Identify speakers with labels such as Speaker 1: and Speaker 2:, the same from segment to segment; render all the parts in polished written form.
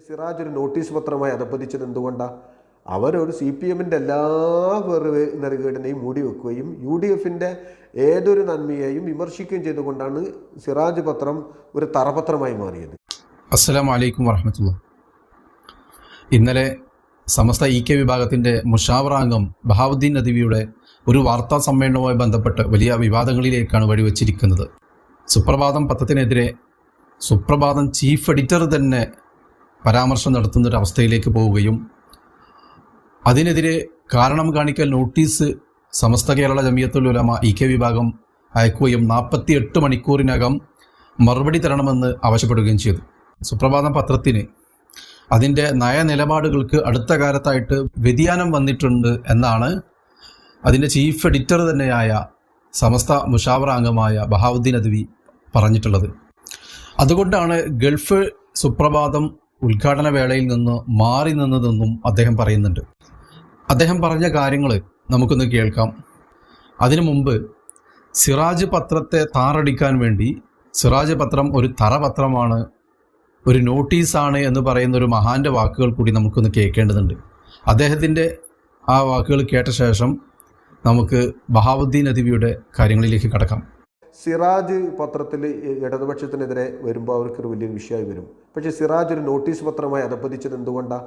Speaker 1: സിറാജ് ഒരു നോട്ടീസ് പത്രമായി അധപ്പതിച്ചത് എന്തുകൊണ്ടാണ്? അവരൊരു CPM-ൻ്റെ എല്ലാ നെറുകേടിനെയും മൂടി വെക്കുകയും UDF-ൻ്റെ ഏതൊരു നന്മയെയും വിമർശിക്കുകയും ചെയ്തുകൊണ്ടാണ് സിറാജ് പത്രം ഒരു തറപത്രമായി മാറിയത്.
Speaker 2: അസ്സലാമു അലൈക്കും വറഹ്മത്തുള്ളാഹി. ഇന്നലെ സമസ്ത EK വിഭാഗത്തിൻ്റെ മുഷാവറ അംഗം ബഹാവുദ്ദീൻ നദ്വിയുടെ ഒരു വാർത്താ സമ്മേളനവുമായി ബന്ധപ്പെട്ട് വലിയ വിവാദങ്ങളിലേക്കാണ് വഴിവെച്ചിരിക്കുന്നത്. സുപ്രഭാതം പത്രത്തിനെതിരെ സുപ്രഭാതം ചീഫ് എഡിറ്റർ തന്നെ പരാമർശം നടത്തുന്നൊരവസ്ഥയിലേക്ക് പോവുകയും അതിനെതിരെ കാരണം കാണിക്കൽ നോട്ടീസ് സമസ്ത കേരള ജമിയത്തുൽ ഉലമ EK വിഭാഗം അയക്കുകയും 48 മണിക്കൂറിനകം മറുപടി തരണമെന്ന് ആവശ്യപ്പെടുകയും ചെയ്തു. സുപ്രഭാതം പത്രത്തിന് അതിൻ്റെ നയനിലപാടുകൾക്ക് അടുത്ത കാലത്തായിട്ട് വ്യതിയാനം വന്നിട്ടുണ്ട് എന്നാണ് അതിൻ്റെ ചീഫ് എഡിറ്റർ തന്നെയായ സമസ്ത മുഷാവറ അംഗമായ ബഹാവുദ്ദീൻ നദ്വി പറഞ്ഞിട്ടുള്ളത്. അതുകൊണ്ടാണ് ഗൾഫ് സുപ്രഭാതം ഉദ്ഘാടന വേളയിൽ നിന്ന് മാറി നിന്നതെന്നും അദ്ദേഹം പറയുന്നുണ്ട്. അദ്ദേഹം പറഞ്ഞ കാര്യങ്ങൾ നമുക്കൊന്ന് കേൾക്കാം. അതിനു മുമ്പ് സിറാജ് പത്രത്തെ താറടിക്കാൻ വേണ്ടി സിറാജ് പത്രം ഒരു തറപത്രമാണ്, ഒരു നോട്ടീസാണ് എന്ന് പറയുന്ന ഒരു മഹാന്റെ വാക്കുകൾ കൂടി നമുക്കൊന്ന് കേൾക്കേണ്ടതുണ്ട്. അദ്ദേഹത്തിൻ്റെ ആ വാക്കുകൾ കേട്ട ശേഷം നമുക്ക് ബഹാവുദ്ദീൻ നദ്വിയുടെ കാര്യങ്ങളിലേക്ക് കടക്കാം.
Speaker 1: സിറാജ് പത്രത്തിൽ ഇടതുപക്ഷത്തിനെതിരെ വരുമ്പോൾ അവർക്കൊരു വലിയൊരു വിഷയമായി വരും. പക്ഷേ സിറാജ് ഒരു നോട്ടീസ് പത്രമായി അധപ്പതിച്ചത് എന്തുകൊണ്ടാണ്?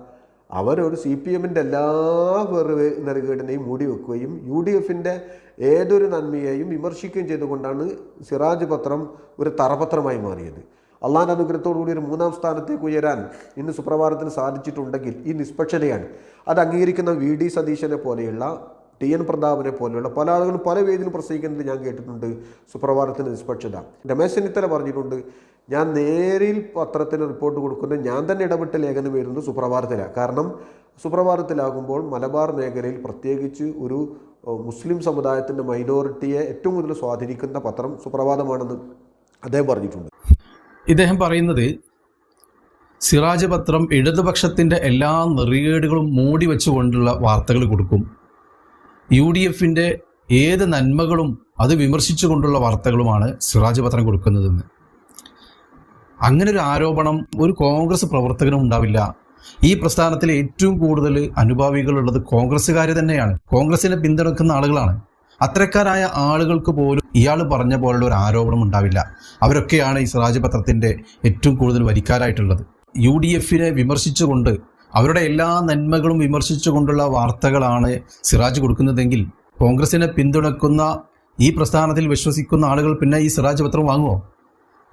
Speaker 1: അവരൊരു CPM-ൻ്റെ എല്ലാ നെറുകേടിനെയും മൂടി വെക്കുകയും UDF-ൻ്റെ ഏതൊരു നന്മയെയും വിമർശിക്കുകയും ചെയ്തുകൊണ്ടാണ് സിറാജ് പത്രം ഒരു തറപത്രമായി മാറിയത്. അള്ളാഹിൻ്റെ അനുഗ്രഹത്തോടുകൂടി ഒരു 3-ാം സ്ഥാനത്തേക്ക് ഉയരാൻ ഇന്ന് സുപ്രഭാതത്തിന് സാധിച്ചിട്ടുണ്ടെങ്കിൽ ഈ നിഷ്പക്ഷതയാണ്. അത് അംഗീകരിക്കുന്ന VD സതീശനെ പോലെയുള്ള TN പ്രതാപനെ പോലെയുള്ള പല ആളുകളും പല വേദിയിലും പ്രസംഗിക്കുന്നത് ഞാൻ കേട്ടിട്ടുണ്ട്. സുപ്രഭാതത്തിന് നിഷ്പക്ഷത. രമേശ് ചെന്നിത്തല പറഞ്ഞിട്ടുണ്ട്, ഞാൻ നേരിൽ പത്രത്തിന് റിപ്പോർട്ട് കൊടുക്കുന്നത് ഞാൻ തന്നെ ഇടപെട്ട് ലേഖനം വരുന്നത് സുപ്രഭാതത്തിലാണ്. കാരണം സുപ്രഭാതത്തിലാകുമ്പോൾ മലബാർ മേഖലയിൽ പ്രത്യേകിച്ച് ഒരു മുസ്ലിം സമുദായത്തിൻ്റെ മൈനോറിറ്റിയെ ഏറ്റവും കൂടുതൽ സ്വാധീനിക്കുന്ന പത്രം സുപ്രഭാതമാണെന്ന് അദ്ദേഹം പറഞ്ഞിട്ടുണ്ട്.
Speaker 2: ഇദ്ദേഹം പറയുന്നത് സിറാജ് പത്രം ഇടതുപക്ഷത്തിൻ്റെ എല്ലാ നെറികേടുകളും മൂടി വെച്ചുകൊണ്ടുള്ള വാർത്തകൾ കൊടുക്കും, UDF-ൻ്റെ ഏത് നന്മകളും അത് വിമർശിച്ചുകൊണ്ടുള്ള വാർത്തകളുമാണ് സിറാജ് പത്രം കൊടുക്കുന്നതെന്ന്. അങ്ങനെ ഒരു ആരോപണം ഒരു കോൺഗ്രസ് പ്രവർത്തകനും ഉണ്ടാവില്ല. ഈ പ്രസ്ഥാനത്തിൽ ഏറ്റവും കൂടുതൽ അനുഭാവികളുള്ളത് കോൺഗ്രസ്സുകാർ തന്നെയാണ്, കോൺഗ്രസിനെ പിന്തുണക്കുന്ന ആളുകളാണ്. അത്തരക്കാരായ ആളുകൾക്ക് പോലും ഇയാൾ പറഞ്ഞ പോലുള്ള ഒരു ആരോപണം ഉണ്ടാവില്ല. അവരൊക്കെയാണ് ഈ സിറാജ് പത്രത്തിൻ്റെ ഏറ്റവും കൂടുതൽ വരിക്കാരായിട്ടുള്ളത്. UDF-നെ വിമർശിച്ചുകൊണ്ട് അവരുടെ എല്ലാ നന്മകളും വിമർശിച്ചുകൊണ്ടുള്ള വാർത്തകളാണ് സിറാജ് കൊടുക്കുന്നതെങ്കിൽ കോൺഗ്രസിനെ പിന്തുണക്കുന്ന ഈ പ്രസ്ഥാനത്തിൽ വിശ്വസിക്കുന്ന ആളുകൾ പിന്നെ ഈ സിറാജ് പത്രം വാങ്ങുമോ?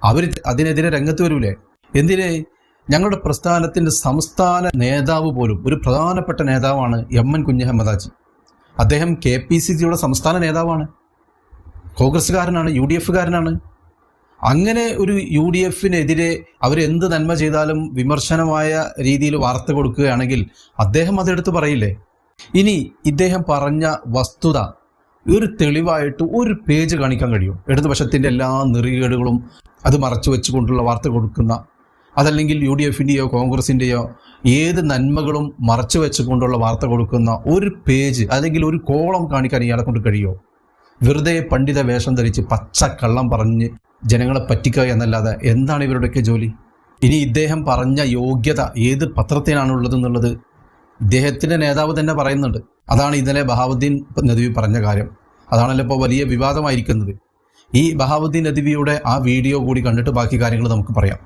Speaker 2: അവർ അതിനെതിരെ രംഗത്ത് വരൂലേ? എന്തിന്? ഞങ്ങളുടെ പ്രസ്ഥാനത്തിൻ്റെ സംസ്ഥാന നേതാവ് പോലും ഒരു പ്രധാനപ്പെട്ട നേതാവാണ് MN കുഞ്ഞഹമ്മദ് ഹാജി. അദ്ദേഹം KPCCയുടെ സംസ്ഥാന നേതാവാണ്, കോൺഗ്രസ്സുകാരനാണ്, UDF-കാരനാണ്. അങ്ങനെ ഒരു UDF-നെതിരെ അവരെന്ത് നന്മ ചെയ്താലും വിമർശനമായ രീതിയിൽ വാർത്ത കൊടുക്കുകയാണെങ്കിൽ അദ്ദേഹം അതെടുത്ത് പറയില്ലേ? ഇനി ഇദ്ദേഹം പറഞ്ഞ വസ്തുത ഒരു തെളിവായിട്ട് ഒരു പേജ് കാണിക്കാൻ കഴിയും? ഇടതുപക്ഷത്തിൻ്റെ എല്ലാ നെറികേടുകളും അത് മറച്ചു വെച്ചുകൊണ്ടുള്ള വാർത്ത കൊടുക്കുന്ന, അതല്ലെങ്കിൽ UDF-ൻ്റെയോ കോൺഗ്രസിൻ്റെയോ ഏത് നന്മകളും മറച്ചു വെച്ചുകൊണ്ടുള്ള വാർത്ത കൊടുക്കുന്ന ഒരു പേജ് അല്ലെങ്കിൽ ഒരു കോളം കാണിക്കാൻ ഇയാളെ കൊണ്ട് കഴിയുമോ? വെറുതെ പണ്ഡിത വേഷം ധരിച്ച് പച്ചക്കള്ളം പറഞ്ഞ് ജനങ്ങളെ പറ്റിക്കുക എന്നല്ലാതെ എന്താണ് ഇവരുടെയൊക്കെ ജോലി? ഇനി ഇദ്ദേഹം പറഞ്ഞ യോഗ്യത ഏത് പത്രത്തിനാണുള്ളതെന്നുള്ളത് ഇദ്ദേഹത്തിൻ്റെ നേതാവ് തന്നെ പറയുന്നുണ്ട്. അതാണ് ഇന്നലെ ബഹാവുദ്ദീൻ നദ്വി പറഞ്ഞ കാര്യം. അതാണല്ലോ ഇപ്പോൾ വലിയ വിവാദമായിരിക്കുന്നത്. ഈ ബഹാവുദ്ദീൻ നദ്വിയുടെ ആ വീഡിയോ കൂടി കണ്ടിട്ട് ബാക്കി കാര്യങ്ങൾ നമുക്ക് പറയാം.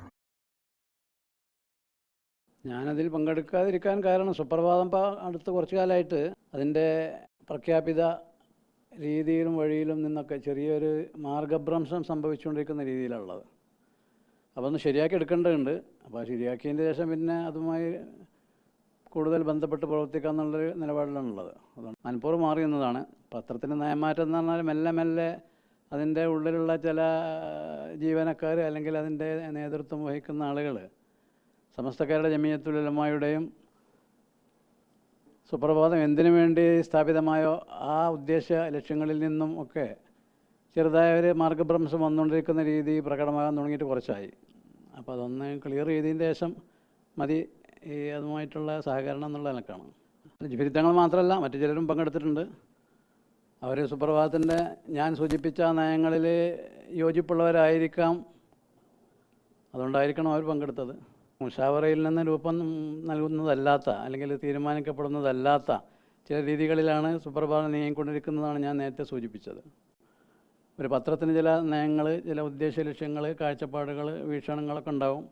Speaker 3: ഞാനതിൽ പങ്കെടുക്കാതിരിക്കാൻ കാരണം സുപ്രഭാതം അടുത്ത് കുറച്ചു കാലമായിട്ട് അതിൻ്റെ പ്രഖ്യാപിത രീതിയിലും വഴിയിലും നിന്നൊക്കെ ചെറിയൊരു മാർഗഭ്രംശം സംഭവിച്ചുകൊണ്ടിരിക്കുന്ന രീതിയിലുള്ളത്. അപ്പോൾ ഒന്ന് ശരിയാക്കി എടുക്കേണ്ടതുണ്ട്. അപ്പോൾ ശരിയാക്കിയതിന് ശേഷം പിന്നെ അതുമായി കൂടുതൽ ബന്ധപ്പെട്ട് പ്രവർത്തിക്കുക എന്നുള്ളൊരു നിലപാടിലാണുള്ളത്. അതുകൊണ്ട് മനഃപൂർവ്വം മാറി എന്നതാണ്. പത്രത്തിൻ്റെ നയമാറ്റം എന്ന് പറഞ്ഞാൽ മെല്ലെ മെല്ലെ അതിൻ്റെ ഉള്ളിലുള്ള ചില ജീവനക്കാർ അല്ലെങ്കിൽ അതിൻ്റെ നേതൃത്വം വഹിക്കുന്ന ആളുകൾ സമസ്ത കേരള ജമിയത്തുൽ ഉലമയുടെയും സുപ്രഭാതം എന്തിനു വേണ്ടി സ്ഥാപിതമായോ ആ ഉദ്ദേശ ലക്ഷ്യങ്ങളിൽ നിന്നും ഒക്കെ ചെറുതായ ഒരു മാർഗഭ്രംശം വന്നുകൊണ്ടിരിക്കുന്ന രീതി പ്രകടമാകാൻ തുടങ്ങിയിട്ട് കുറച്ചായി. അപ്പോൾ അതൊന്ന് ക്ലിയർ ചെയ്തതിന് ശേഷം മതി ഈ അതുമായിട്ടുള്ള സഹകരണം എന്നുള്ള നിലക്കാണ്. ജിഫിരിത്തങ്ങൾ മാത്രമല്ല മറ്റു ചിലരും പങ്കെടുത്തിട്ടുണ്ട്. അവർ സുപ്രഭാതത്തിൻ്റെ ഞാൻ സൂചിപ്പിച്ച നയങ്ങളിൽ യോജിപ്പുള്ളവരായിരിക്കാം, അതുകൊണ്ടായിരിക്കണം അവർ പങ്കെടുത്തത്. മുഷാവറയിൽ നിന്ന് രൂപം നൽകുന്നതല്ലാത്ത അല്ലെങ്കിൽ തീരുമാനിക്കപ്പെടുന്നതല്ലാത്ത ചില രീതികളിലാണ് സുപ്രഭാതം നീങ്ങിക്കൊണ്ടിരിക്കുന്നതാണ് ഞാൻ നേരത്തെ സൂചിപ്പിച്ചത്. ഒരു പത്രത്തിന് ചില നയങ്ങൾ, ചില ഉദ്ദേശ ലക്ഷ്യങ്ങൾ, കാഴ്ചപ്പാടുകൾ, വീക്ഷണങ്ങളൊക്കെ ഉണ്ടാവും.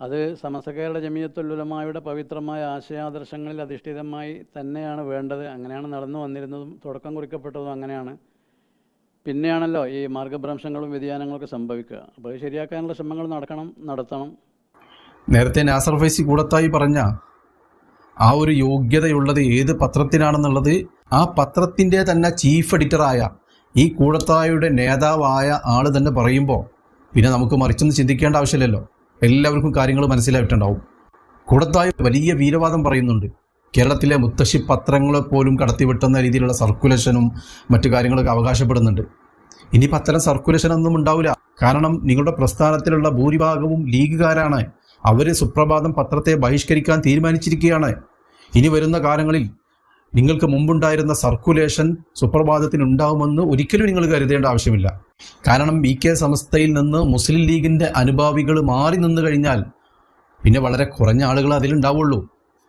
Speaker 3: അത് സമസ്ത കേരള ജമിയത്തുൽ ഉലമായുടെ പവിത്രമായ ആശയാദർശങ്ങളിൽ അധിഷ്ഠിതമായി തന്നെയാണ് വേണ്ടത്. അങ്ങനെയാണ് നടന്നു വന്നിരുന്നതും തുടക്കം കുറിക്കപ്പെട്ടതും അങ്ങനെയാണ്. പിന്നെയാണല്ലോ ഈ മാർഗഭ്രംശങ്ങളും വ്യതിയാനങ്ങളൊക്കെ സംഭവിക്കുക. അപ്പോൾ അത് ശരിയാക്കാനുള്ള ശ്രമങ്ങൾ നടത്തണം.
Speaker 2: നേരത്തെ നാസർ ഫൈസി കൂടത്തായി പറഞ്ഞ ആ ഒരു യോഗ്യതയുള്ളത് ഏത് പത്രത്തിനാണെന്നുള്ളത് ആ പത്രത്തിൻ്റെ തന്നെ ചീഫ് എഡിറ്ററായ ഈ കൂടത്തായുടെ നേതാവായ ആൾ തന്നെ പറയുമ്പോൾ പിന്നെ നമുക്ക് മറിച്ചൊന്ന് ചിന്തിക്കേണ്ട ആവശ്യമില്ലല്ലോ. എല്ലാവർക്കും കാര്യങ്ങൾ മനസ്സിലായിട്ടുണ്ടാവും. കൂടത്തായി വലിയ വീരവാദം പറയുന്നുണ്ട്. കേരളത്തിലെ മുത്തശ്ശി പത്രങ്ങളെ പോലും കടത്തിവിട്ടുന്ന രീതിയിലുള്ള സർക്കുലേഷനും മറ്റു കാര്യങ്ങളൊക്കെ അവകാശപ്പെടുന്നുണ്ട്. ഇനിയിപ്പോൾ അത്തരം സർക്കുലേഷനൊന്നും ഉണ്ടാവില്ല. കാരണം നിങ്ങളുടെ പ്രസ്ഥാനത്തിലുള്ള ഭൂരിഭാഗവും ലീഗുകാരാണ്. അവർ സുപ്രഭാതം പത്രത്തെ ബഹിഷ്കരിക്കാൻ തീരുമാനിച്ചിരിക്കുകയാണ്. ഇനി വരുന്ന കാലങ്ങളിൽ നിങ്ങൾക്ക് മുമ്പുണ്ടായിരുന്ന സർക്കുലേഷൻ സുപ്രഭാതത്തിന് ഉണ്ടാവുമെന്ന് ഒരിക്കലും നിങ്ങൾ കരുതേണ്ട ആവശ്യമില്ല. കാരണം BK സമസ്തയിൽ നിന്ന് മുസ്ലിം ലീഗിൻ്റെ അനുഭാവികൾ മാറി നിന്ന് കഴിഞ്ഞാൽ പിന്നെ വളരെ കുറഞ്ഞ ആളുകൾ അതിലുണ്ടാവുള്ളൂ.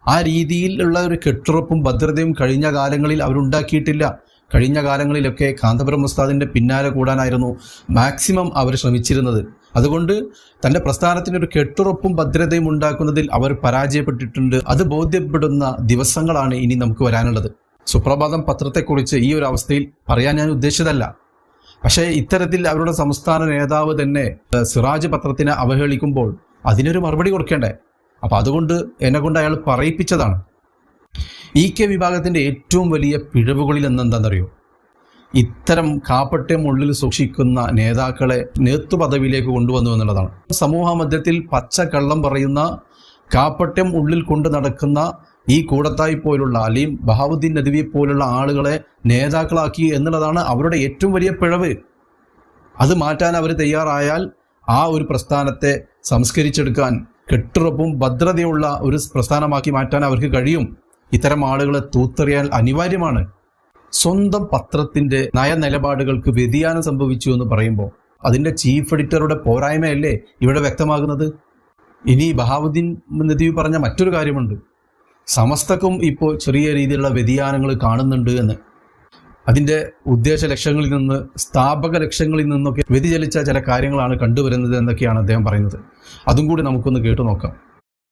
Speaker 2: ആ രീതിയിലുള്ള ഒരു കെട്ടുറപ്പും ഭദ്രതയും കഴിഞ്ഞ കാലങ്ങളിൽ അവരുണ്ടാക്കിയിട്ടില്ല. കഴിഞ്ഞ കാലങ്ങളിലൊക്കെ കാന്തപുരം ഉസ്താദിൻ്റെ പിന്നാലെ കൂടാനായിരുന്നു മാക്സിമം അവർ ശ്രമിച്ചിരുന്നത്. അതുകൊണ്ട് തൻ്റെ പ്രസ്ഥാനത്തിനൊരു കെട്ടുറപ്പും ഭദ്രതയും ഉണ്ടാക്കുന്നതിൽ അവർ പരാജയപ്പെട്ടിട്ടുണ്ട്. അത് ബോധ്യപ്പെടുന്ന ദിവസങ്ങളാണ് ഇനി നമുക്ക് വരാനുള്ളത്. സുപ്രഭാതം പത്രത്തെക്കുറിച്ച് ഈ ഒരു അവസ്ഥയിൽ പറയാൻ ഞാൻ ഉദ്ദേശിച്ചതല്ല. പക്ഷേ ഇത്തരത്തിൽ അവരുടെ സംസ്ഥാന നേതാവ് തന്നെ സിറാജ് പത്രത്തിനെ അവഹേളിക്കുമ്പോൾ അതിനൊരു മറുപടി കൊടുക്കേണ്ടേ? അപ്പം അതുകൊണ്ട് എന്നെക്കൊണ്ട് അയാൾ പറയിപ്പിച്ചതാണ്. EK വിഭാഗത്തിൻ്റെ ഏറ്റവും വലിയ പിഴവുകളിൽ എന്താണെന്നറിയോ? ഇത്തരം കാപ്പട്യം ഉള്ളിൽ സൂക്ഷിക്കുന്ന നേതാക്കളെ നേതൃപദവിയിലേക്ക് കൊണ്ടുവന്നു എന്നുള്ളതാണ്. സമൂഹ മധ്യത്തിൽ പച്ചക്കള്ളം പറയുന്ന, കാപ്പട്യം ഉള്ളിൽ കൊണ്ട് നടക്കുന്ന ഈ കൂടത്തായി പോലുള്ള അല്ലെങ്കിൽ ബഹാവുദ്ദീൻ നദ്വി പോലുള്ള ആളുകളെ നേതാക്കളാക്കി എന്നുള്ളതാണ് അവരുടെ ഏറ്റവും വലിയ പിഴവ്. അത് മാറ്റാൻ അവർ തയ്യാറായാൽ ആ ഒരു പ്രസ്ഥാനത്തെ സംസ്കരിച്ചെടുക്കാൻ, കെട്ടുറപ്പും ഭദ്രതയുള്ള ഒരു പ്രസ്ഥാനമാക്കി മാറ്റാൻ അവർക്ക് കഴിയും. ഇത്തരം ആളുകളെ തൂത്തെറിയാൻ അനിവാര്യമാണ്. സ്വന്തം പത്രത്തിൻ്റെ നയനിലപാടുകൾക്ക് വ്യതിയാനം സംഭവിച്ചു എന്ന് പറയുമ്പോൾ അതിൻ്റെ ചീഫ് എഡിറ്ററുടെ പോരായ്മയല്ലേ ഇവിടെ വ്യക്തമാകുന്നത്? ഇനി ബഹാവുദ്ദീൻ നദ്വി പറഞ്ഞ മറ്റൊരു കാര്യമുണ്ട്. സമസ്തക്കും ഇപ്പോൾ ചെറിയ രീതിയിലുള്ള വ്യതിയാനങ്ങൾ കാണുന്നുണ്ട് എന്ന്. അതിൻ്റെ ഉദ്ദേശ ലക്ഷ്യങ്ങളിൽ നിന്ന്, സ്ഥാപക ലക്ഷ്യങ്ങളിൽ നിന്നൊക്കെ വ്യതിചലിച്ച ചില കാര്യങ്ങളാണ് കണ്ടുവരുന്നത് എന്നൊക്കെയാണ് അദ്ദേഹം പറയുന്നത്. അതും കൂടി നമുക്കൊന്ന് കേട്ടു നോക്കാം.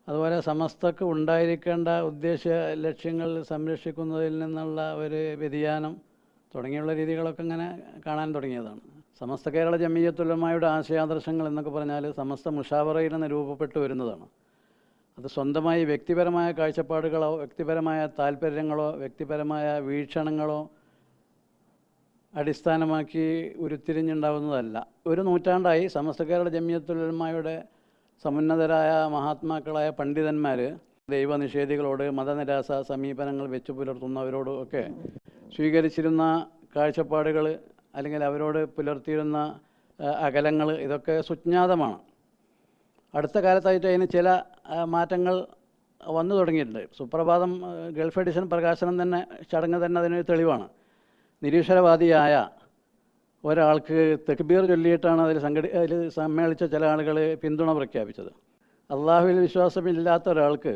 Speaker 3: അതുപോലെ സമസ്തക്ക് ഉണ്ടായിരിക്കേണ്ട ഉദ്ദേശ ലക്ഷ്യങ്ങൾ സംരക്ഷിക്കുന്നതിൽ നിന്നുള്ള ഒരു വ്യതിയാനം തുടങ്ങിയുള്ള രീതികളൊക്കെ ഇങ്ങനെ കാണാൻ തുടങ്ങിയതാണ്. സമസ്ത കേരള ജമിയത്തുൽ ഉലമായുടെ ആശയാദർശങ്ങൾ എന്നൊക്കെ പറഞ്ഞാൽ സമസ്ത മുഷാവറയിൽ നിന്ന് രൂപപ്പെട്ടു വരുന്നതാണ്. അത് സ്വന്തമായി വ്യക്തിപരമായ കാഴ്ചപ്പാടുകളോ വ്യക്തിപരമായ താല്പര്യങ്ങളോ വ്യക്തിപരമായ വീക്ഷണങ്ങളോ അടിസ്ഥാനമാക്കി ഉരുത്തിരിഞ്ഞുണ്ടാവുന്നതല്ല. ഒരു നൂറ്റാണ്ടായി സമസ്ത കേരള ജമിയത്തുൽ ഉലമായുടെ സമുന്നതരായ മഹാത്മാക്കളായ പണ്ഡിതന്മാർ ദൈവനിഷേധികളോട്, മതനിരാസ സമീപനങ്ങൾ വെച്ചു പുലർത്തുന്നവരോടും ഒക്കെ സ്വീകരിച്ചിരുന്ന കാഴ്ചപ്പാടുകൾ അല്ലെങ്കിൽ അവരോട് പുലർത്തിയിരുന്ന അകലങ്ങൾ ഇതൊക്കെ സുജ്ഞാതമാണ്. അടുത്ത കാലത്തായിട്ട് അതിന് ചില മാറ്റങ്ങൾ വന്നു തുടങ്ങിയിട്ടുണ്ട്. സുപ്രഭാതം ഗൾഫ് എഡിഷൻ പ്രകാശനം തന്നെ ചടങ്ങ് തന്നെ അതിനൊരു തെളിവാണ്. നിരീശ്വരവാദിയായ ഒരാൾക്ക് തക്ബീർ ചൊല്ലിയിട്ടാണ് അതിൽ സമ്മേളിച്ച ചില ആളുകൾ പിന്തുണ പ്രഖ്യാപിച്ചത്. അള്ളാഹുവിൽ വിശ്വാസമില്ലാത്ത ഒരാൾക്ക്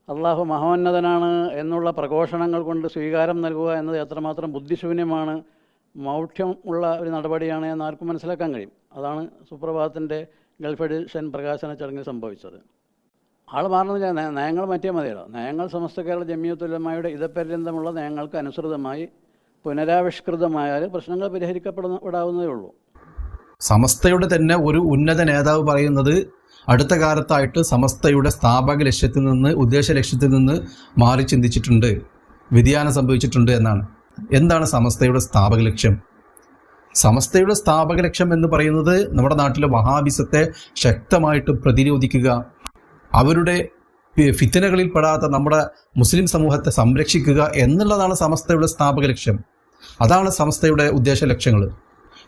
Speaker 3: അള്ളാഹു മഹോന്നതനാണ് എന്നുള്ള പ്രഘോഷണങ്ങൾ കൊണ്ട് സ്വീകാരം നൽകുക എന്നത് എത്രമാത്രം ബുദ്ധിശൂന്യമാണ്, മൗഢ്യം ഉള്ള ഒരു നടപടിയാണ് എന്ന് ആർക്കും മനസ്സിലാക്കാൻ കഴിയും. അതാണ് സുപ്രഭാതത്തിൻ്റെ ഗൾഫ് എഡിഷൻ പ്രകാശന ചടങ്ങിൽ സംഭവിച്ചത്. ആൾ മാറുന്നില്ല, നയങ്ങൾ മാറ്റിയാൽ മതിയല്ലോ. നയങ്ങൾ സമസ്ത കേരള ജമിയത്തുൽ ഉലമായുടെ ഇതപര്യന്തമുള്ള നയങ്ങൾക്ക് അനുസൃതമായി പുനരാവിഷ്കൃതമായാൽ പ്രശ്നങ്ങൾ പരിഹരിക്കപ്പെടാവുന്നതേ ഉള്ളൂ.
Speaker 2: സമസ്തയുടെ തന്നെ ഒരു ഉന്നത നേതാവ് പറയുന്നത് അടുത്ത കാലത്തായിട്ട് സമസ്തയുടെ സ്ഥാപക ലക്ഷ്യത്തിൽ നിന്ന്, ഉദ്ദേശ ലക്ഷ്യത്തിൽ നിന്ന് മാറി ചിന്തിച്ചിട്ടുണ്ട്, വ്യതിയാനം സംഭവിച്ചിട്ടുണ്ട് എന്നാണ്. എന്താണ് സമസ്തയുടെ സ്ഥാപക ലക്ഷ്യം? സമസ്തയുടെ സ്ഥാപക ലക്ഷ്യം എന്ന് പറയുന്നത് നമ്മുടെ നാട്ടിലെ വഹാബിസത്തെ ശക്തമായിട്ട് പ്രതിരോധിക്കുക, അവരുടെ ഫിത്തനകളിൽ പെടാത്ത നമ്മുടെ മുസ്ലിം സമൂഹത്തെ സംരക്ഷിക്കുക എന്നുള്ളതാണ് സമസ്തയുടെ സ്ഥാപക ലക്ഷ്യം. അതാണ് സമസ്തയുടെ ഉദ്ദേശ ലക്ഷ്യങ്ങൾ.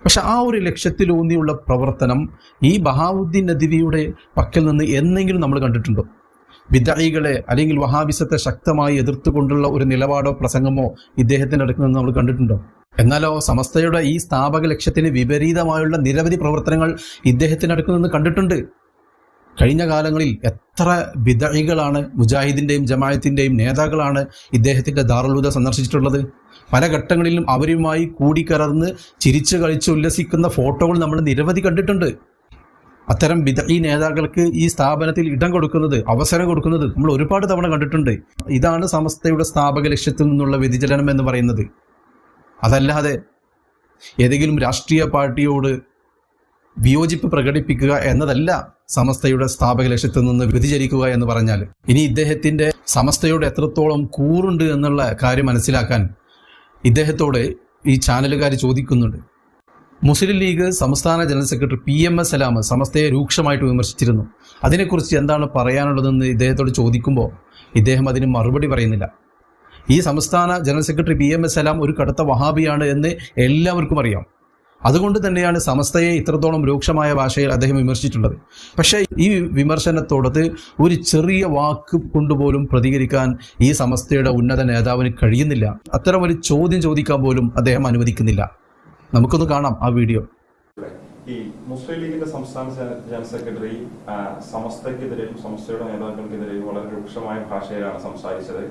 Speaker 2: പക്ഷെ ആ ഒരു ലക്ഷ്യത്തിലൂന്നിയുള്ള പ്രവർത്തനം ഈ ബഹാവുദ്ദീൻ നദ്വിയുടെ പക്കൽ നിന്ന് എന്നെങ്കിലും നമ്മൾ കണ്ടിട്ടുണ്ടോ? ബിദ്അഇകളെ അല്ലെങ്കിൽ വഹാബിസത്തെ ശക്തമായി എതിർത്തുകൊണ്ടുള്ള ഒരു നിലപാടോ പ്രസംഗമോ ഇദ്ദേഹത്തിൻ്റെ അടുത്ത് നിന്ന് നമ്മൾ കണ്ടിട്ടുണ്ടോ? എന്നാലോ സമസ്തയുടെ ഈ സ്ഥാപക ലക്ഷ്യത്തിന് വിപരീതമായുള്ള നിരവധി പ്രവർത്തനങ്ങൾ ഇദ്ദേഹത്തിൻ്റെ അടുത്ത് നിന്ന് കണ്ടിട്ടുണ്ട്. കഴിഞ്ഞ കാലങ്ങളിൽ എത്ര ബിദഈകളാണ് മുജാഹിദിൻ്റെയും ജമാഅത്തിൻ്റെയും നേതാക്കളാണ് ഇദ്ദേഹത്തിൻ്റെ ദാറുൽ ഹുദ സന്ദർശിച്ചിട്ടുള്ളത്. പല ഘട്ടങ്ങളിലും അവരുമായി കൂടിക്കലർന്ന് ചിരിച്ച് കളിച്ച് ഉല്ലസിക്കുന്ന ഫോട്ടോകൾ നമ്മൾ നിരവധി കണ്ടിട്ടുണ്ട്. അത്തരം ബിദഈ നേതാക്കൾക്ക് ഈ സ്ഥാപനത്തിൽ ഇടം കൊടുക്കുന്നത്, അവസരം കൊടുക്കുന്നത് നമ്മൾ ഒരുപാട് തവണ കണ്ടിട്ടുണ്ട്. ഇതാണ് സമസ്തയുടെ സ്ഥാപക ലക്ഷ്യത്തിൽ നിന്നുള്ള വ്യതിചലനം എന്ന് പറയുന്നത്. അതല്ലാതെ ഏതെങ്കിലും രാഷ്ട്രീയ പാർട്ടിയോട് വിയോജിപ്പ് പ്രകടിപ്പിക്കുക എന്നതല്ല സമസ്തയുടെ സ്ഥാപക ലക്ഷ്യത്തിൽ നിന്ന് വ്യതിചലിക്കുക എന്ന് പറഞ്ഞാൽ. ഇനി ഇദ്ദേഹത്തിൻ്റെ സമസ്തയോട് എത്രത്തോളം കൂറുണ്ട് എന്നുള്ള കാര്യം മനസ്സിലാക്കാൻ ഇദ്ദേഹത്തോട് ഈ ചാനലുകാർ ചോദിക്കുന്നുണ്ട്. മുസ്ലിം ലീഗ് സംസ്ഥാന ജനറൽ സെക്രട്ടറി PMS സലാം സമസ്തയെ രൂക്ഷമായിട്ട് വിമർശിച്ചിരുന്നു. അതിനെക്കുറിച്ച് എന്താണ് പറയാനുള്ളതെന്ന് ഇദ്ദേഹത്തോട് ചോദിക്കുമ്പോൾ ഇദ്ദേഹം അതിന് മറുപടി പറയുന്നില്ല. ഈ സംസ്ഥാന ജനറൽ സെക്രട്ടറി PMS സലാം ഒരു കടുത്ത വഹാബിയാണ് എന്ന് എല്ലാവർക്കും അറിയാം. അതുകൊണ്ട് തന്നെയാണ് സമസ്തയെ ഇത്രത്തോളം രൂക്ഷമായ ഭാഷയിൽ അദ്ദേഹം വിമർശിച്ചിട്ടുള്ളത്. പക്ഷേ ഈ വിമർശനത്തോടത് ഒരു ചെറിയ വാക്ക് കൊണ്ടുപോലും പ്രതികരിക്കാൻ ഈ സമസ്തയുടെ ഉന്നത നേതാവിന് കഴിയുന്നില്ല. അത്തരം ഒരു ചോദ്യം ചോദിക്കാൻ പോലും അദ്ദേഹം അനുവദിക്കുന്നില്ല. നമുക്കൊന്ന് കാണാം ആ വീഡിയോ.
Speaker 4: ഈ മുസ്ലിം ലീഗിന്റെ സംസ്ഥാന ജനറൽ സെക്രട്ടറി സമസ്തക്കെതിരെയും സമസ്തയുടെ നേതാക്കൾക്കെതിരെയും വളരെ രൂക്ഷമായ ഭാഷയിലാണ് സംസാരിച്ചത്.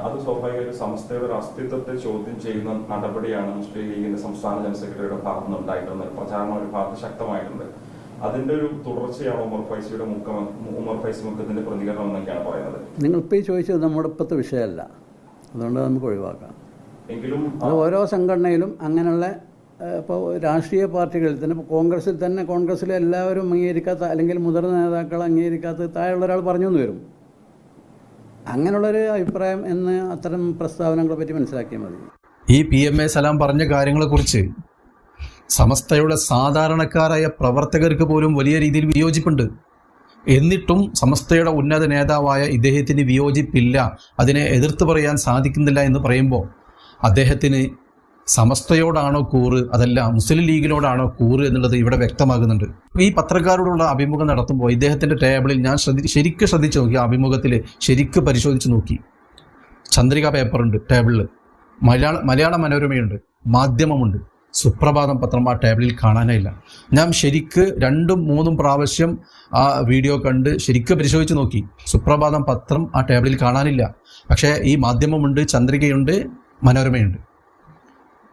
Speaker 4: അത് സ്വാഭാവികമായും സമസ്തയുടെ ഒരു അസ്തിത്വത്തെ ചോദ്യം ചെയ്യുന്ന നടപടിയാണ് മുസ്ലിം ലീഗിന്റെ സംസ്ഥാന ജനറൽ സെക്രട്ടറിയുടെ ഭാഗത്ത് നിന്ന് ഉണ്ടായിട്ടുള്ളത്. പ്രചാരണം ഒരു ഭാഗത്ത് ശക്തമായിട്ടുണ്ട്. അതിന്റെ ഒരു തുടർച്ചയാണ് ഉമർ ഫൈസി മുക്കത്തിന്റെ പ്രതികരണം എന്നൊക്കെയാണ് പറയുന്നത്.
Speaker 3: നിങ്ങളിപ്പോൾ ഈ ചോദിച്ചത് നമ്മുടെ ഇപ്പോഴത്തെ വിഷയമല്ല, അതുകൊണ്ട് നമുക്ക് ഒഴിവാക്കാം.
Speaker 4: എങ്കിലും
Speaker 3: അത് ഓരോ സംഘടനയിലും അങ്ങനെയുള്ള ഇപ്പോൾ രാഷ്ട്രീയ പാർട്ടികളിൽ തന്നെ, ഇപ്പോൾ കോൺഗ്രസ്സിലെ എല്ലാവരും അംഗീകരിക്കാത്ത അല്ലെങ്കിൽ മുതിർന്ന നേതാക്കൾ അംഗീകരിക്കാത്ത താഴെയുള്ള ഒരാൾ പറഞ്ഞു എന്ന് വരും. അങ്ങനെയുള്ളൊരു അഭിപ്രായം എന്ന് അത്തരം പ്രസ്താവനകളെ പറ്റി മനസ്സിലാക്കിയാൽ മതി.
Speaker 2: ഈ PMS സലാം പറഞ്ഞ കാര്യങ്ങളെക്കുറിച്ച് സമസ്തയുടെ സാധാരണക്കാരായ പ്രവർത്തകർക്ക് പോലും വലിയ രീതിയിൽ വിയോജിപ്പുണ്ട്. എന്നിട്ടും സമസ്തയുടെ ഉന്നത നേതാവായ ഇദ്ദേഹത്തിന് വിയോജിപ്പില്ല, അതിനെ എതിർത്ത് പറയാൻ സാധിക്കുന്നില്ല എന്ന് പറയുമ്പോൾ അദ്ദേഹത്തിന് സമസ്തയോടാണോ കൂറ് അതല്ല മുസ്ലിം ലീഗിനോടാണോ കൂറ് എന്നുള്ളത് ഇവിടെ വ്യക്തമാകുന്നുണ്ട്. ഈ പത്രക്കാരോടുള്ള അഭിമുഖം നടത്തുമ്പോൾ ഇദ്ദേഹത്തിൻ്റെ ടേബിളിൽ ഞാൻ ശരിക്കും ശ്രദ്ധിച്ചു നോക്കി. അഭിമുഖത്തിൽ ശരിക്കും പരിശോധിച്ച് നോക്കി. ചന്ദ്രിക പേപ്പറുണ്ട് ടേബിളിൽ, മലയാള മനോരമയുണ്ട്, മാധ്യമമുണ്ട്, സുപ്രഭാതം പത്രം ആ ടേബിളിൽ കാണാനായില്ല. ഞാൻ ശരിക്ക് 2-3 പ്രാവശ്യം ആ വീഡിയോ കണ്ട് ശരിക്കും പരിശോധിച്ച് നോക്കി. സുപ്രഭാതം പത്രം ആ ടേബിളിൽ കാണാനില്ല. പക്ഷേ ഈ മാധ്യമമുണ്ട്, ചന്ദ്രികയുണ്ട്, മനോരമയുണ്ട്.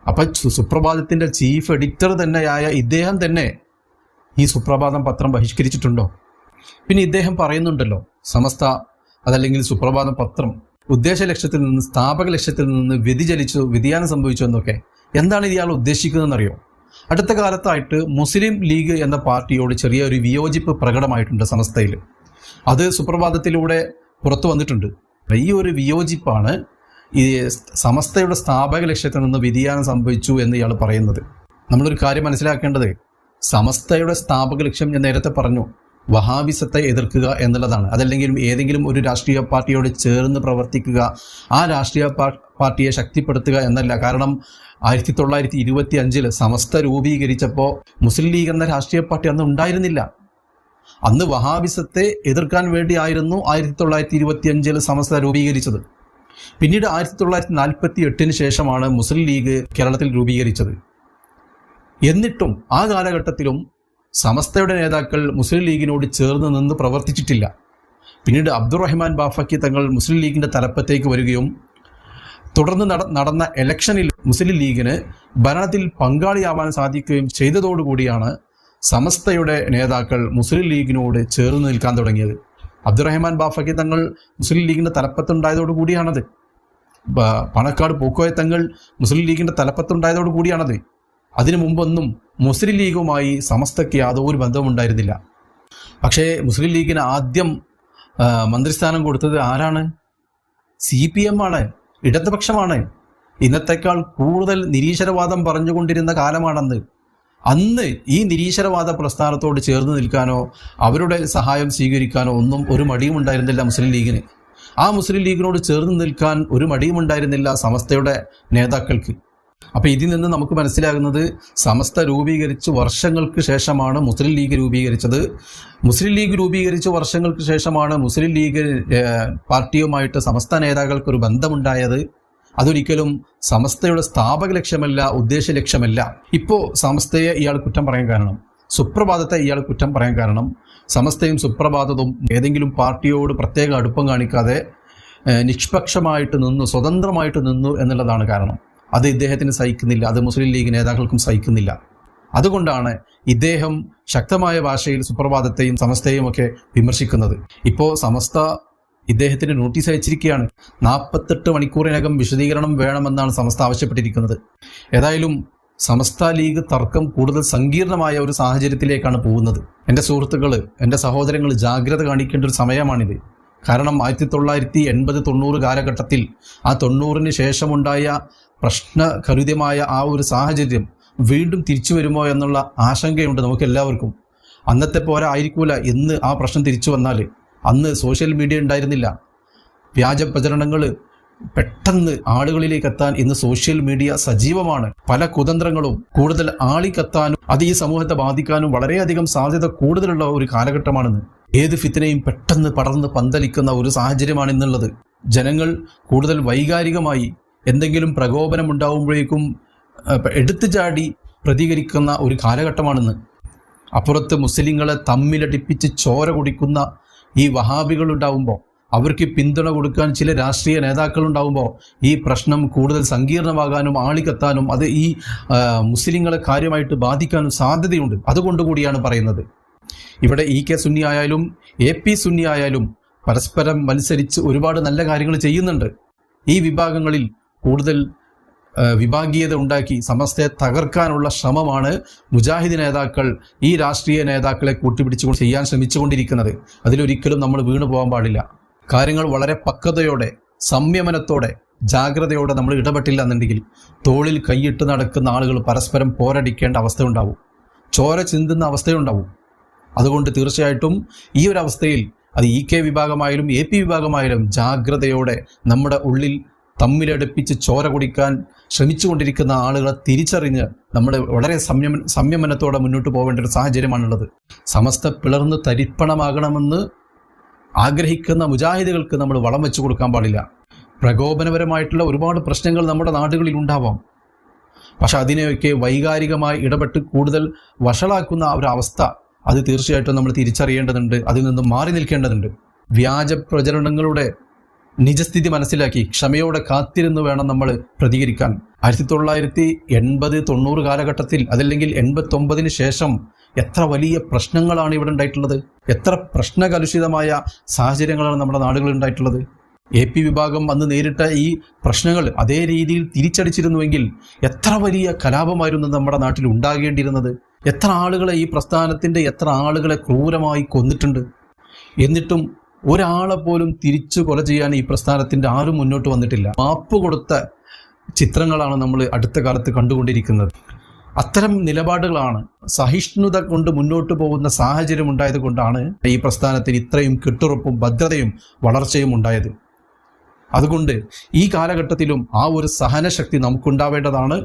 Speaker 2: അപ്പം സുപ്രഭാതത്തിൻ്റെ ചീഫ് എഡിറ്റർ തന്നെയായ ഇദ്ദേഹം തന്നെ ഈ സുപ്രഭാതം പത്രം ബഹിഷ്കരിച്ചിട്ടുണ്ടോ? പിന്നെ ഇദ്ദേഹം പറയുന്നുണ്ടല്ലോ സമസ്ത അതല്ലെങ്കിൽ സുപ്രഭാതം പത്രം ഉദ്ദേശ ലക്ഷ്യത്തിൽ നിന്ന്, സ്ഥാപക ലക്ഷ്യത്തിൽ നിന്ന് വ്യതിചലിച്ചു, വ്യതിയാനം സംഭവിച്ചു എന്നൊക്കെ. എന്താണ് ഇയാൾ ഉദ്ദേശിക്കുന്നതെന്നറിയോ? അടുത്ത കാലത്തായിട്ട് മുസ്ലിം ലീഗ് എന്ന പാർട്ടിയോട് ചെറിയൊരു വിയോജിപ്പ് പ്രകടമായിട്ടുണ്ട് സമസ്തയിൽ. അത് സുപ്രഭാതത്തിലൂടെ പുറത്തു വന്നിട്ടുണ്ട്. ഈ ഒരു വിയോജിപ്പാണ് ഈ സമസ്തയുടെ സ്ഥാപക ലക്ഷ്യത്തിൽ നിന്ന് വ്യതിയാനം സംഭവിച്ചു എന്ന് ഇയാൾ പറയുന്നത്. നമ്മളൊരു കാര്യം മനസ്സിലാക്കേണ്ടത്, സമസ്തയുടെ സ്ഥാപക ലക്ഷ്യം ഞാൻ നേരത്തെ പറഞ്ഞു, വഹാബിസത്തെ എതിർക്കുക എന്നുള്ളതാണ്. അതല്ലെങ്കിൽ ഏതെങ്കിലും ഒരു രാഷ്ട്രീയ പാർട്ടിയോട് ചേർന്ന് പ്രവർത്തിക്കുക, ആ രാഷ്ട്രീയ പാർട്ടിയെ ശക്തിപ്പെടുത്തുക എന്നല്ല. കാരണം 1925 സമസ്ത രൂപീകരിച്ചപ്പോൾ മുസ്ലിം ലീഗ് എന്ന രാഷ്ട്രീയ പാർട്ടി അന്ന് ഉണ്ടായിരുന്നില്ല. അന്ന് വഹാബിസത്തെ എതിർക്കാൻ വേണ്ടിയായിരുന്നു 1925 സമസ്ത രൂപീകരിച്ചത്. പിന്നീട് 1948 ശേഷമാണ് മുസ്ലിം ലീഗ് കേരളത്തിൽ രൂപീകരിച്ചത്. എന്നിട്ടും ആ കാലഘട്ടത്തിലും സമസ്തയുടെ നേതാക്കൾ മുസ്ലിം ലീഗിനോട് ചേർന്ന് നിന്ന് പ്രവർത്തിച്ചിട്ടില്ല. പിന്നീട് അബ്ദുറഹ്മാൻ ബാഫക്കി തങ്ങൾ മുസ്ലിം ലീഗിൻ്റെ തലപ്പത്തേക്ക് വരികയും തുടർന്ന് നടന്ന ഇലക്ഷനിൽ മുസ്ലിം ലീഗിന് ഭരണത്തിൽ പങ്കാളിയാവാൻ സാധിക്കുകയും ചെയ്തതോടുകൂടിയാണ് സമസ്തയുടെ നേതാക്കൾ മുസ്ലിം ലീഗിനോട് ചേർന്ന് നിൽക്കാൻ തുടങ്ങിയത്. അബ്ദുറഹ്മാൻ ബാഫക്കി തങ്ങൾ മുസ്ലിം ലീഗിൻ്റെ തലപ്പത്തുണ്ടായതോടുകൂടിയാണത്. പണക്കാട് പൂക്കോയ തങ്ങൾ മുസ്ലിം ലീഗിൻ്റെ തലപ്പത്തുണ്ടായതോടുകൂടിയാണത്. അതിനു മുമ്പൊന്നും മുസ്ലിം ലീഗുമായി സമസ്തയ്ക്ക് യാതൊരു ബന്ധവുമുണ്ടായിരുന്നില്ല. പക്ഷേ മുസ്ലിം ലീഗിന് ആദ്യം മന്ത്രിസ്ഥാനം കൊടുത്തത് ആരാണ്? CPM ആണ്, ഇടതുപക്ഷമാണ്. ഇന്നത്തേക്കാൾ കൂടുതൽ നിരീശ്വരവാദം പറഞ്ഞുകൊണ്ടിരുന്ന കാലമാണെന്ന്. അന്ന് ഈ നിരീശ്വരവാദ പ്രസ്ഥാനത്തോട് ചേർന്ന് നിൽക്കാനോ അവരുടെ സഹായം സ്വീകരിക്കാനോ ഒന്നും ഒരു മടിയും ഉണ്ടായിരുന്നില്ല മുസ്ലിം ലീഗിന്. ആ മുസ്ലിം ലീഗിനോട് ചേർന്ന് നിൽക്കാൻ ഒരു മടിയും ഉണ്ടായിരുന്നില്ല സമസ്തയുടെ നേതാക്കൾക്ക്. അപ്പോൾ ഇതിൽ നിന്ന് നമുക്ക് മനസ്സിലാകുന്നത്, സമസ്ത രൂപീകരിച്ച് വർഷങ്ങൾക്ക് ശേഷമാണ് മുസ്ലിം ലീഗ് രൂപീകരിച്ചത്. മുസ്ലിം ലീഗ് രൂപീകരിച്ച് വർഷങ്ങൾക്ക് ശേഷമാണ് മുസ്ലിം ലീഗ് പാർട്ടിയുമായിട്ട് സമസ്ത നേതാക്കൾക്കൊരു ബന്ധമുണ്ടായത്. അതൊരിക്കലും സമസ്തയുടെ സ്ഥാപക ലക്ഷ്യമല്ല, ഉദ്ദേശ ലക്ഷ്യമല്ല. ഇപ്പോൾ സമസ്തയെ ഇയാൾ കുറ്റം പറയാൻ കാരണം, സുപ്രഭാതത്തെ ഇയാൾ കുറ്റം പറയാൻ കാരണം, സമസ്തയും സുപ്രഭാതവും ഏതെങ്കിലും പാർട്ടിയോട് പ്രത്യേക അടുപ്പം കാണിക്കാതെ നിഷ്പക്ഷമായിട്ട് നിന്നു, സ്വതന്ത്രമായിട്ട് നിന്നു എന്നുള്ളതാണ് കാരണം. അത് ഇദ്ദേഹത്തിന് സഹിക്കുന്നില്ല, അത് മുസ്ലിം ലീഗ് നേതാക്കൾക്കും സഹിക്കുന്നില്ല. അതുകൊണ്ടാണ് ഇദ്ദേഹം ശക്തമായ ഭാഷയിൽ സുപ്രഭാതത്തെയും സമസ്തയും ഒക്കെ വിമർശിക്കുന്നത്. ഇപ്പോൾ സമസ്ത ഇദ്ദേഹത്തിന് നോട്ടീസ് അയച്ചിരിക്കുകയാണ്. 48 മണിക്കൂറിനകം വിശദീകരണം വേണമെന്നാണ് സമസ്ത ആവശ്യപ്പെട്ടിരിക്കുന്നത്. ഏതായാലും സമസ്ത ലീഗ് തർക്കം കൂടുതൽ സങ്കീർണമായ ഒരു സാഹചര്യത്തിലേക്കാണ് പോകുന്നത്. എൻ്റെ സുഹൃത്തുക്കൾ, എൻ്റെ സഹോദരങ്ങൾ ജാഗ്രത കാണിക്കേണ്ട ഒരു സമയമാണിത്. കാരണം 1980-90 കാലഘട്ടത്തിൽ ആ 90-ന് ശേഷമുണ്ടായ പ്രശ്നകരുത്യമായ ആ ഒരു സാഹചര്യം വീണ്ടും തിരിച്ചു വരുമോ എന്നുള്ള ആശങ്കയുണ്ട് നമുക്ക് എല്ലാവർക്കും. അന്നത്തെ പോലെ ആയിരിക്കൂല ഇന്ന് ആ പ്രശ്നം തിരിച്ചു വന്നാൽ. അന്ന് സോഷ്യൽ മീഡിയ ഉണ്ടായിരുന്നില്ല. വ്യാജ പ്രചരണങ്ങൾ പെട്ടെന്ന് ആളുകളിലേക്ക് എത്താൻ ഇന്ന് സോഷ്യൽ മീഡിയ സജീവമാണ്. പല കുതന്ത്രങ്ങളും കൂടുതൽ ആളിക്കത്താനും അത് ഈ സമൂഹത്തെ ബാധിക്കാനും വളരെയധികം സാധ്യത കൂടുതലുള്ള ഒരു കാലഘട്ടമാണെന്ന്. ഏത് ഫിത്നയും പെട്ടെന്ന് പടർന്ന് പന്തലിക്കുന്ന ഒരു സാഹചര്യമാണ് ഇന്നുള്ളത്. ജനങ്ങൾ കൂടുതൽ വൈകാരികമായി എന്തെങ്കിലും പ്രകോപനം ഉണ്ടാവുമ്പോഴേക്കും എടുത്തു ചാടി പ്രതികരിക്കുന്ന ഒരു കാലഘട്ടമാണെന്ന്. അപ്പുറത്ത് മുസ്ലിങ്ങളെ തമ്മിലടിപ്പിച്ച് ചോര കുടിക്കുന്ന ഈ വഹാബികളുണ്ടാവുമ്പോൾ, അവർക്ക് പിന്തുണ കൊടുക്കാൻ ചില രാഷ്ട്രീയ നേതാക്കളുണ്ടാവുമ്പോൾ ഈ പ്രശ്നം കൂടുതൽ സങ്കീർണമാകാനും ആളിക്കത്താനും അത് ഈ മുസ്ലിങ്ങളെ കാര്യമായിട്ട് ബാധിക്കാനും സാധ്യതയുണ്ട്. അതുകൊണ്ടുകൂടിയാണ് പറയുന്നത്. ഇവിടെ EK സുന്നി ആയാലും AP സുന്നി ആയാലും പരസ്പരം മത്സരിച്ച് ഒരുപാട് നല്ല കാര്യങ്ങൾ ചെയ്യുന്നുണ്ട്. ഈ വിഭാഗങ്ങളിൽ കൂടുതൽ വിഭാഗീയത ഉണ്ടാക്കി സമസ്തയെ തകർക്കാനുള്ള ശ്രമമാണ് മുജാഹിദ് നേതാക്കൾ ഈ രാഷ്ട്രീയ നേതാക്കളെ കൂട്ടിപ്പിടിച്ചുകൊണ്ട് ചെയ്യാൻ ശ്രമിച്ചുകൊണ്ടിരിക്കുന്നത്. അതിലൊരിക്കലും നമ്മൾ വീണു പോകാൻ പാടില്ല. കാര്യങ്ങൾ വളരെ പക്വതയോടെ, സംയമനത്തോടെ, ജാഗ്രതയോടെ നമ്മൾ ഇടപെട്ടില്ല എന്നുണ്ടെങ്കിൽ തോളിൽ കൈയിട്ട് നടക്കുന്ന ആളുകൾ പരസ്പരം പോരടിക്കേണ്ട അവസ്ഥയുണ്ടാവും, ചോര ചിന്തുന്ന അവസ്ഥയുണ്ടാവും. അതുകൊണ്ട് തീർച്ചയായിട്ടും ഈ ഒരു അവസ്ഥയിൽ അത് EK വിഭാഗമായാലും AP വിഭാഗമായാലും ജാഗ്രതയോടെ നമ്മുടെ ഉള്ളിൽ തമ്മിലടുപ്പിച്ച് ചോര കുടിക്കാൻ ശ്രമിച്ചുകൊണ്ടിരിക്കുന്ന ആളുകളെ തിരിച്ചറിഞ്ഞ് നമ്മൾ വളരെ സംയമനത്തോടെ മുന്നോട്ട് പോകേണ്ട ഒരു സാഹചര്യമാണുള്ളത്. സമസ്ത പിളർന്ന് തരിപ്പണമാകണമെന്ന് ആഗ്രഹിക്കുന്ന മുജാഹിദുകൾക്ക് നമ്മൾ വളം വെച്ചു കൊടുക്കാൻ പാടില്ല. പ്രകോപനപരമായിട്ടുള്ള ഒരുപാട് പ്രശ്നങ്ങൾ നമ്മുടെ നാടുകളിൽ ഉണ്ടാവാം. പക്ഷെ അതിനെയൊക്കെ വൈകാരികമായി ഇടപെട്ട് കൂടുതൽ വഷളാക്കുന്ന ഒരു അവസ്ഥ അത് തീർച്ചയായിട്ടും നമ്മൾ തിരിച്ചറിയേണ്ടതുണ്ട്. അതിൽ നിന്നും മാറി നിൽക്കേണ്ടതുണ്ട്. വ്യാജ പ്രചരണങ്ങളുടെ നിജസ്ഥിതി മനസ്സിലാക്കി ക്ഷമയോടെ കാത്തിരുന്ന് വേണം നമ്മൾ പ്രതികരിക്കാൻ. 1980-90 കാലഘട്ടത്തിൽ അതല്ലെങ്കിൽ 89-ന് ശേഷം എത്ര വലിയ പ്രശ്നങ്ങളാണ് ഇവിടെ ഉണ്ടായിട്ടുള്ളത്. എത്ര പ്രശ്നകലുഷിതമായ സാഹചര്യങ്ങളാണ് നമ്മുടെ നാടുകളിൽ ഉണ്ടായിട്ടുള്ളത്. AP വിഭാഗം അന്ന് നേരിട്ട ഈ പ്രശ്നങ്ങൾ അതേ രീതിയിൽ തിരിച്ചടിച്ചിരുന്നുവെങ്കിൽ എത്ര വലിയ കലാപമായിരുന്നു നമ്മുടെ നാട്ടിൽ ഉണ്ടാകേണ്ടിയിരുന്നത്. എത്ര ആളുകളെ ഈ പ്രസ്ഥാനത്തിൻ്റെ എത്ര ആളുകളെ ക്രൂരമായി കൊന്നിട്ടുണ്ട്. എന്നിട്ടും ഒരാളെ പോലും തിരിച്ചു കൊല ചെയ്യാൻ ഈ പ്രസ്ഥാനത്തിൻ്റെ ആരും മുന്നോട്ട് വന്നിട്ടില്ല. മാപ്പ് കൊടുത്ത ചിത്രങ്ങളാണ് നമ്മൾ അടുത്ത കാലത്ത് കണ്ടുകൊണ്ടിരിക്കുന്നത്. അത്തരം നിലപാടുകളാണ് സഹിഷ്ണുത കൊണ്ട് മുന്നോട്ട് പോകുന്ന സാഹചര്യം ഉണ്ടായത് കൊണ്ടാണ് ഈ പ്രസ്ഥാനത്തിന് ഇത്രയും കെട്ടുറപ്പും ഭദ്രതയും വളർച്ചയും ഉണ്ടായത്. അതുകൊണ്ട് ഈ കാലഘട്ടത്തിലും ആ ഒരു സഹനശക്തി നമുക്കുണ്ടാവേണ്ടതാണ്.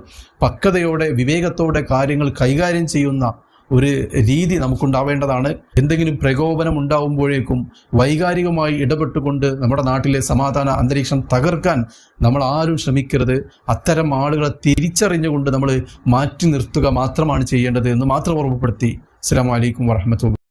Speaker 2: പക്വതയോടെ വിവേകത്തോടെ കാര്യങ്ങൾ കൈകാര്യം ചെയ്യുന്ന ഒരു രീതി നമുക്കുണ്ടാവേണ്ടതാണ്. എന്തെങ്കിലും പ്രകോപനം ഉണ്ടാവുമ്പോഴേക്കും വൈകാരികമായി ഇടപെട്ടുകൊണ്ട് നമ്മുടെ നാട്ടിലെ സമാധാന അന്തരീക്ഷം തകർക്കാൻ നമ്മൾ ആരും ശ്രമിക്കരുത്. അത്തരം ആളുകളെ തിരിച്ചറിഞ്ഞുകൊണ്ട് നമ്മൾ മാറ്റി നിർത്തുക മാത്രമാണ് ചെയ്യേണ്ടത് എന്ന് മാത്രം ഓർമ്മപ്പെടുത്തി. അസ്സലാമു അലൈക്കും വറഹ്മത്തുള്ളാഹി.